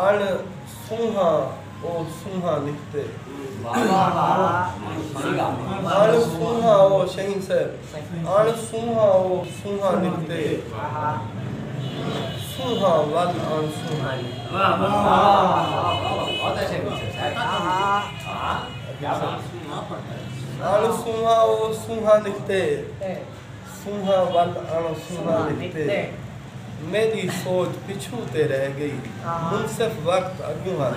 आण सूहा ओ सूहा निकते आण सूहा ओ शहीन साहब आण सूहा ओ सूहा निकते सूहा वल आण सूहा आण सूहा ओ सूहा निकते सूहा वल आण सूहा निकते मेरी सोच पिछू ते रह गई मुनसिफ वक्त अगू आ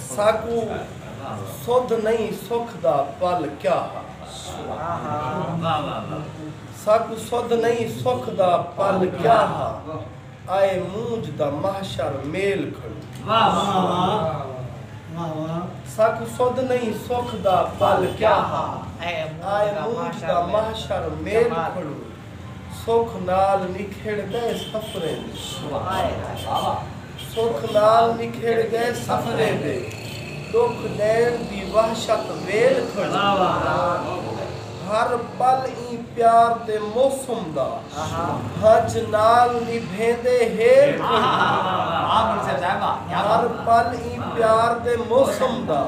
साकू सुध नहीं सुख दा पल क्या साकू सुध नहीं सुख दा पल क्या आए मूंज दा महशर मेल खड़ू साकू सुध नहीं सुख दा पल क्या आए मूंज दा महशर मेल खड़ू सुख नाल निखेड़ गए सफरे सुख नाल निखेड़ गए सफरे दे दुख नैन दी वहशत वेल खड़ू हर पल ई प्यार दे मौसम दा हज नाल निभेंदे हेल हर पल ई प्यार दे मौसम दा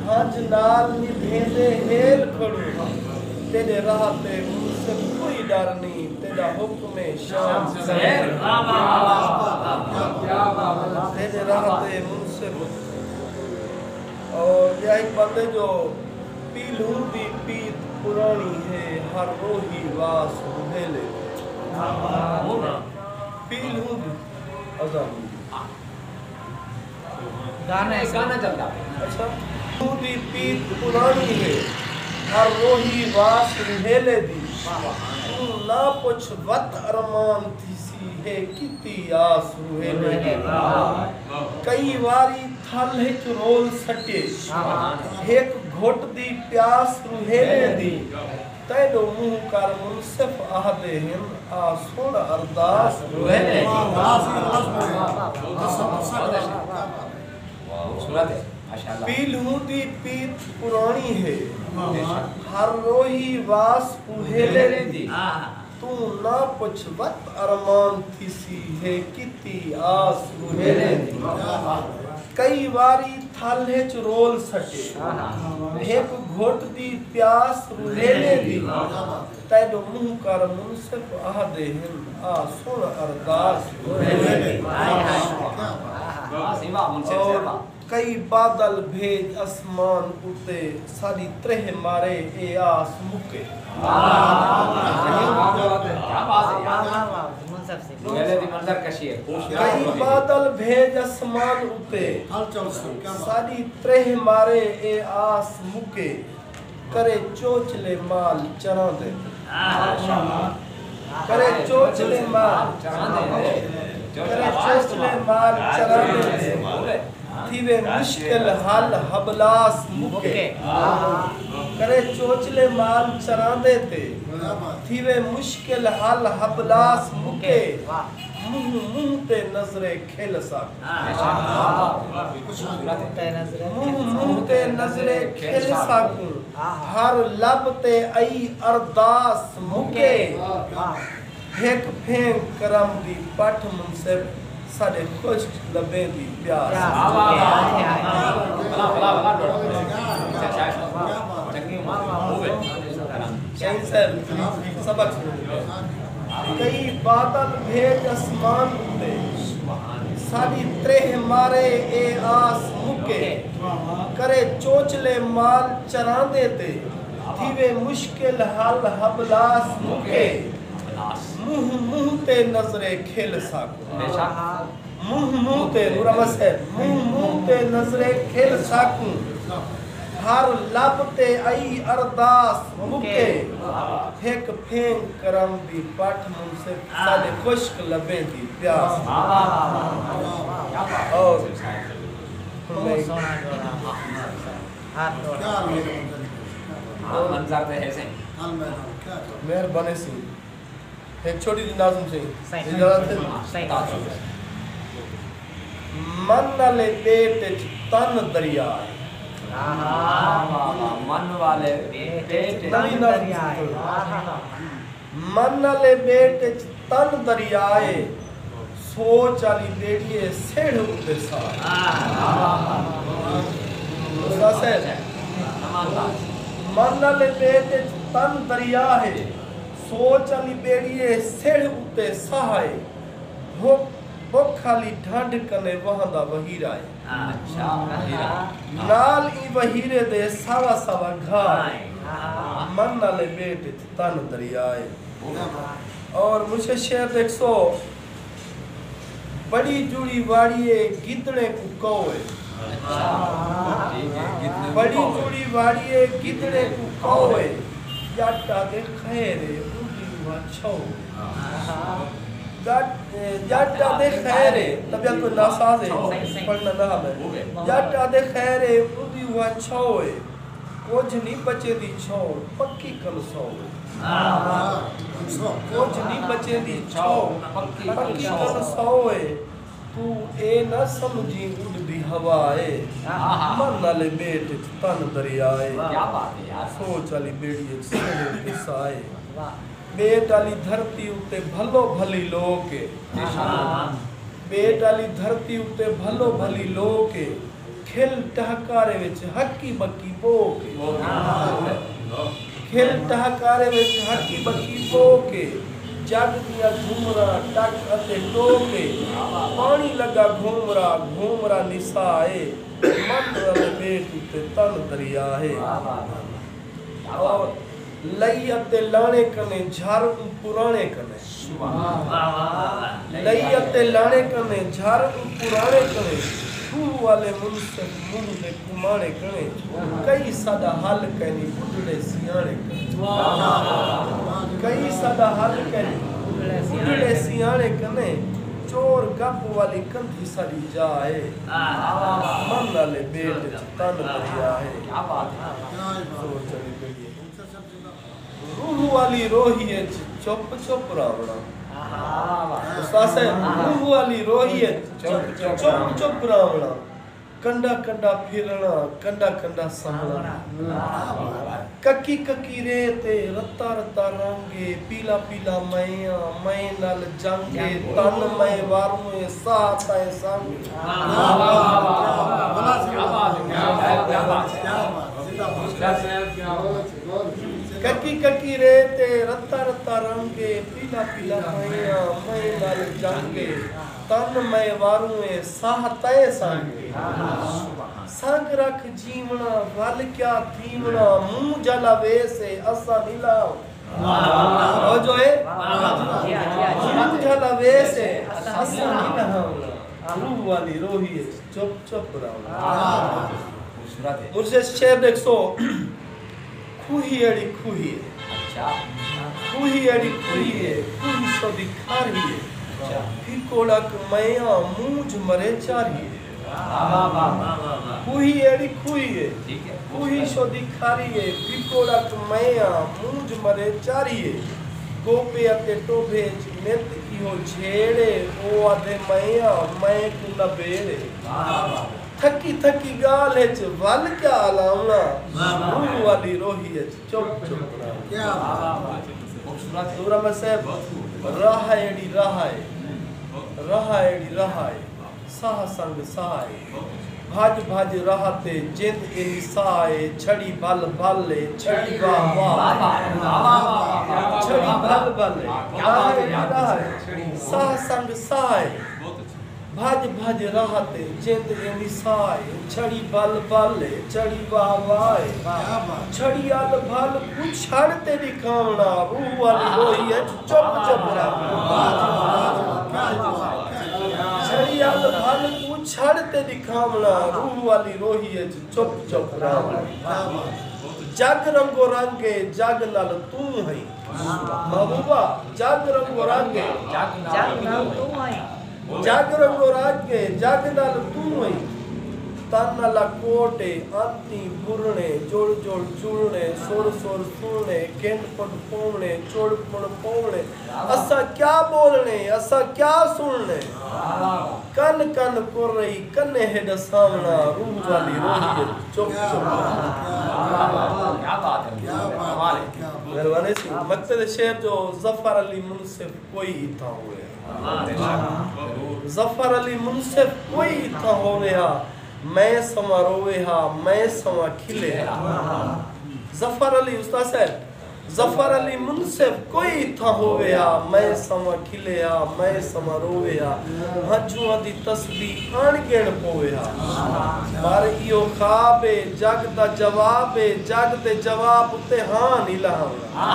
हज नाल निभेंदे हेल खड़ू तेरे राह ते मुझसे कोई डर नहीं तेरा हुक्म शान तेरे राह ते मुझसे और यह एक बंदे जो पीलू दी पीत पुरानी है हर रोही वास उहेले पीलू दी अज़म गाना चलता अच्छा पीलू दी पीत पुरानी है हर रोही वास उहेले दी तू ना पुछ वत अरमान थी सी है किती आस उहेले दी कई वारी थल हिच रोल सटे एक घुट दी प्यास रुहेले दी तेरो मुंह कर मुनसिफ आहदे हिन आ सुन अरदास रुहेले पीलू दी पीत पुरानी है हर रोही वास उहेले दी तू ना पुछ वत अरमान थी सी है किती आस रुहेले दी कई वारी थाले च रोल सटे एक घोट दी प्यास रुहेले दी तेरो मुंह कर मुनसिफ आहदे हिन आ सुन अरदास रुहेले और कई बादल भेज आसमान उते सारी त्रेह मारे ए आस मुके कई बादल भेज आसमान उते सारी त्रेह मारे ए आस मुके करे चोचले माल चरा दे करे चोचले माल करे चोचले माल चरा दे थीवे मुश्किल हल हबलास मुके करे चोचले माल चरांदे ते थीवे मुश्किल हल हबलास मुके मुंह मुंह ते नजरे खेल साक मुंह ते नजरे खेल साकू हर लब ते आई अरदास मुके एक फेंक करम दी पठ मुनसिफ साडे खुश्क लबे दी प्यास सबक कई बादल भेज आसमान उते साडी त्रेह मारे ए आस मुके करे चोचले माल चरांदे ते थीवे मुश्किल हल हबलास मुके मुंह मुंह ते नजरे खेल साकू मुंह मुंह ते मुरमस है मुंह ते नजरे खेल साकू हर लब ते आई अरदास मुके एक फेंक करम दी पठ मुनसे साडे खुश्क लबे दी प्यास और मंजर पे है सही मेहरबानी सी एक छोटी सी नाज़ुम से मन नाले पेट तन दरिया मन वाले पेट तन दरियाए मन नाले बेट तन दरियाए सोच वाली बेड़िए सेड़ उते सा मन नाले बेट तन दरिया है सोच वाली बेड़िए सेड़ उते सहाय वो खाली ढंड कने वहंदा वहीरा है अच्छा नाल ई वहीरे दे सावा सावा घाय मन नाले बेट तन दरियाए। और मुझे शेर देख सो बड़ी जुड़ी वाड़िए गिदड़े को कौए बड़ी जुड़ी वाड़िए गिदड़े को कौए जाटा दे खैरे उड़ी हुआ छौ जाटा दे खैरे तबियत को नासाज है पढ़ना ना है जाटा दे खैरे उड़ी हुआ छौए कुछ नहीं बचे दी छौ पक्की कल सौ कुछ नहीं बचे दी छौ पक्की कल सौए तू ए न समझी उड़दी हवाए मन नाले बेट तन दरियाए। क्या बात है यार सोच वाली बेड़ी सेड़े किसाए बेट वाली धरती उते भलो भली लोके बेट वाली धरती उते भलो भली लोके खेल टहकारे विच हक्की बक्की बोके खेल टहकारे विच हक्की बक्की बोके जग दिया घूमरा टक अते टोके पानी लगा घूमरा निसाए मन वाले बेट उते तन दरिया है। और लई अते लाणे कने झार पुराणे कने लई अते लाणे कने झार पुराणे कने तू वाले मुंह दे कुमाणे कने कई सदा हल कहनी बुढ़ड़े सियाणे कने कई सदा हल कहनी बुढ़ड़े सियाणे कने चोर गप वाली कंधी सड़ी जाए मन वाले बेट तन दरिया है। क्या बात है सोच चली बेड़ी रूह वाली रोही है चुप चुप रावणा सासे रूह वाली रोही है चुप चुप रावणा कंडा कंडा फिरना कंडा कंडा संभलना ककी ककी रेते रत्ता रत्ता रंगे पीला पीला मैं नाल जंगे तन मैं वारू सा ताए संगे ककी ककी रेते रत्ता रत्ता रंगे पीला पीला मैं नाल जंगे तन मैं वारू साह ताए संगे संग रख जीवना वल क्या थीवना मुंह जला वेसे असा नीलाओ और जो है मुंह जला वेसे असा नीलाओ रूह वाली रोही चुप चुप रहो। मुझे शेर देख सो खुही अड़ी खुही अच्छा खुही अड़ी खुही खुही सो दिखारी फिकोड़क मैया मूंझ मरे चारी खुही अड़ी खुही खुही सो दिखारी फिकोड़क मैया मूंझ मरे चारी गोपे अते टोभे नित इहो छेड़े ओ आधे मैया मैं को न बेड़े थकी थकी गाल है वल क्या अलावना रूह वाली रोही है चुप चुप क्या सूरा में से राह एड़ी राह एड़ी साह संग सहाय भाज भाज राहते जिंद इनी साए छड़ी बल भले छड़ी वाह वाह छड़ी बल भले साह संग सहाय भाज भाज राहते जिंद इनी साए छड़ी बल भले छड़ी वाह वाह छड़ी अल भल छड़ते दिखावना रूह वाली रोही है चुप चुप छड़ी अल भल छड़ते दिखावना रूह वाली रोही है चुप चुप जग रंगो रंगे जग नल तू है महबूबा जग रंगो रंगे जग नल तू है जग रंगो रंगे जग नल तू है तन अला कोटे अंती बुरणे जोड़ जोड़ जुड़ने सोर सोर सुनने केंड पड़ पोवणे चोड़ पड़ पोवणे असा क्या बोलने असा क्या सुनने कन कन कर रही कन्ने हेड सामना रूह वाली रोही चुप चुप क्या बात है मेहरबानी सी मकसद शेर जो जफर अली मुनसिफ कोई था हुए जफर अली मुनसिफ कोई था होवे हा मैं समा रोवे हा मैं समा खिले जफर अली उस्ताद साहब जफर अली मुनसिफ कोई था होवे हा मैं समा खिले हा मैं समा रोवे हा हजूं दी तस्बीह अणगण पोवे हा पर इयो ख्वाब है जग दा जवाब है जग दे जवाब उते हां नहीं लाऊंगा